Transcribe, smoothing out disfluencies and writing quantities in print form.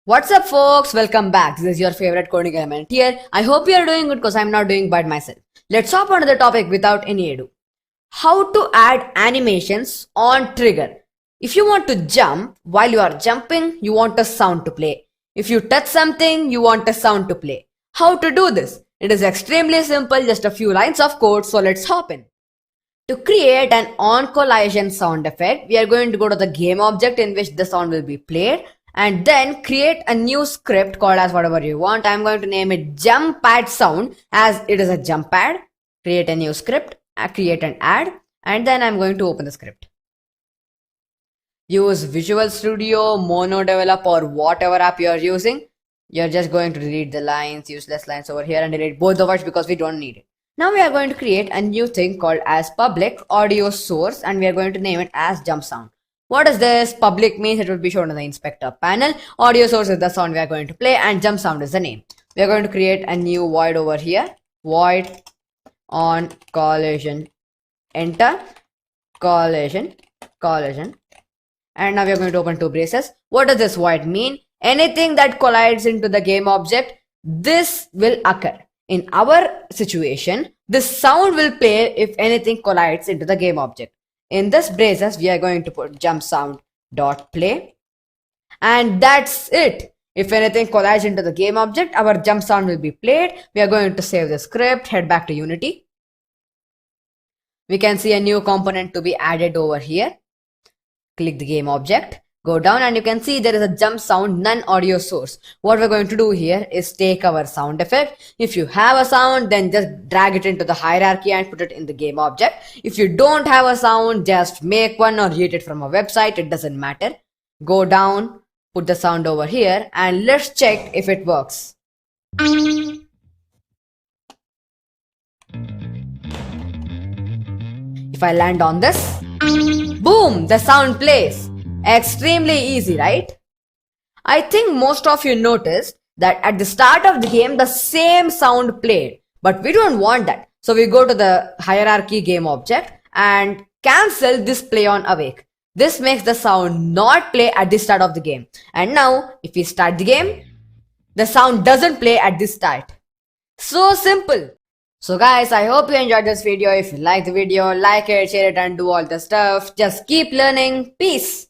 What's up, folks? Welcome back. This is your favorite coding element here. I hope you are doing good because I'm not doing bad myself. Let's hop onto the topic without any ado. How to add animations on trigger. If you want to jump, while you are jumping, you want a sound to play. If you touch something, you want a sound to play. How to do this? It is extremely simple, just a few lines of code, so let's hop in. To create an on collision sound effect, we are going to go to the game object in which the sound will be played and then create a new script called as whatever you want. I'm going to name it jump pad sound as it is a jump pad. Create a new script, create an add, and then I'm going to open the script. Use Visual Studio, Mono Develop, or whatever app you're using. You're just going to delete the lines, useless lines over here, and delete both of us because we don't need it. Now we are going to create a new thing called as public audio source, and we are going to name it as jump sound. What is this? Public means it will be shown in the inspector panel. Audio source is the sound we are going to play, and jump sound is the name. We are going to create a new void over here. Void on collision. Enter. Collision. And now we are going to open two braces. What does this void mean? Anything that collides into the game object, this will occur. In our situation, this sound will play if anything collides into the game object. In this braces, we are going to put jump sound dot play, and that's it. If anything collides into the game object, our jump sound will be played. We are going to save the script, head back to Unity. We can see a new component to be added over here. Click the game object. Go down and you can see there is a jump sound none audio source. What we're going to do here is take our sound effect. If you have a sound, then just drag it into the hierarchy and put it in the game object. If you don't have a sound, just make one or read it from a website. It doesn't matter. Go down, put the sound over here, and let's check if it works. If I land on this, boom, the sound plays. Extremely easy, right? I think most of you noticed that at the start of the game, the same sound played, but we don't want that. So we go to the hierarchy game object and cancel this play on awake. This makes the sound not play at the start of the game. And now, if we start the game, the sound doesn't play at the start. So simple. So guys, I hope you enjoyed this video. If you like the video, like it, share it, and do all the stuff. Just keep learning. Peace.